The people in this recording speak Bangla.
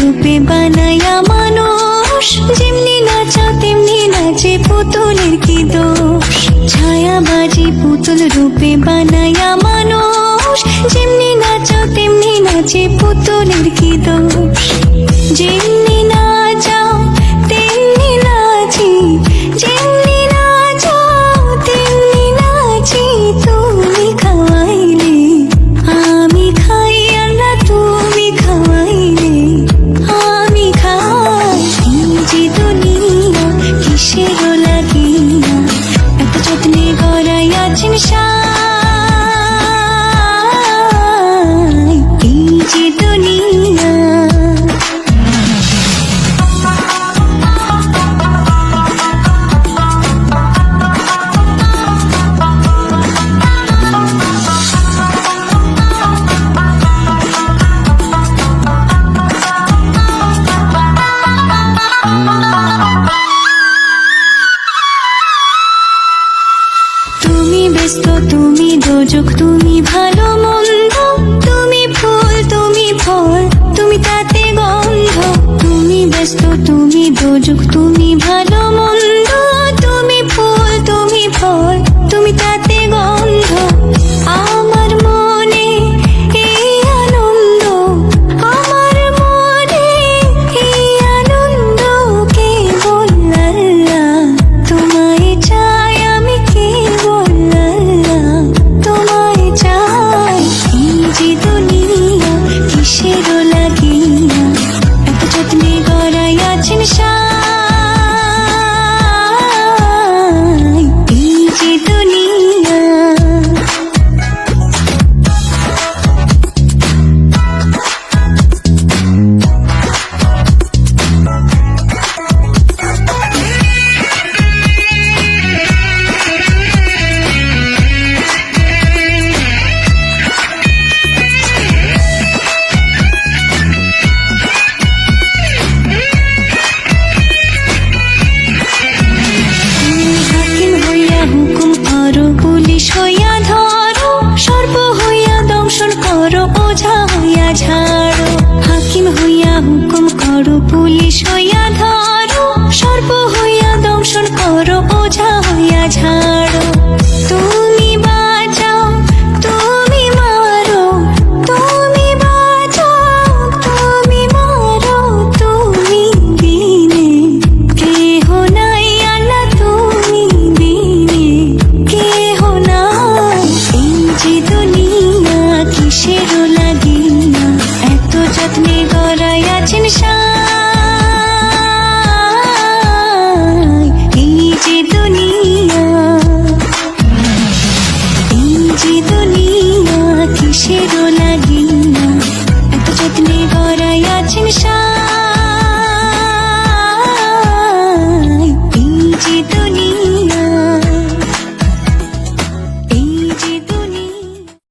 রূপে বানায়া মানুষ, যেমনি নাচা তেমনি নাচে পুতুলের কি দোষ। ছায়াবাজি পুতুল রূপে বানায়া মানুষ, যেমনি নাচা তেমনি নাচে পুতুলের কি দোষ। যেমনি নাচাও তেমনি নাচি, যেমনি নাচাও তেমনি নাচি। তুমি খাওয়াইলে আমি খাই, আর না তুমি খাওয়াইলে আমি খাই। এই যে দুনিয়া কিসের লাগিয়া এত যত্নে গড়াইয়াছেন সাই। এই যে দুনিয়া তুমি ব্যস্ত, তুমি দোজক, তুমি ভালো মন্দ, তুমি ফুল, তুমি ফল, তুমি তাতে গন্ধ। তুমি ব্যস্ত, তুমি দোজক, তুমি ভালো মন্দ, তুমি ফুল, তুমি ফল, তুমি তাতে গন্ধ। আমার মনে এই আনন্দ, আমার মনে এই আনন্দ কেবল আল্লাহ তোমায় চাই, আমি কেবল আল্লাহ তোমায় চাই। এই যে দুনিয়া কিসের লাগিয়া এত যত্নে গড়াইয়াছেন সাই। এই যে দুনিয়া হাকিম হইয়া হুকুম করো, পুলিশ হইয়া ধরো, সর্প হইয়া দংশন করো, ওঝা হইয়া ঝাড়ো। হাকিম হইয়া হুকুম করো, পুলিশ হইয়া ধরো, সর্প হইয়া দংশন করো, ওঝা হইয়া ঝাড়ো। তুমি বাঁচাও, তুমি মারো, তুমি বাঁচাও, তুমি মারো, তুমি বিনে কেহ নাই, আল্লাহ তুমি বিনে কেহ নাই। এই যে দুনিয়া কিসের লাগিয়া এত যত্নে গড়াইয়াছেন সাই।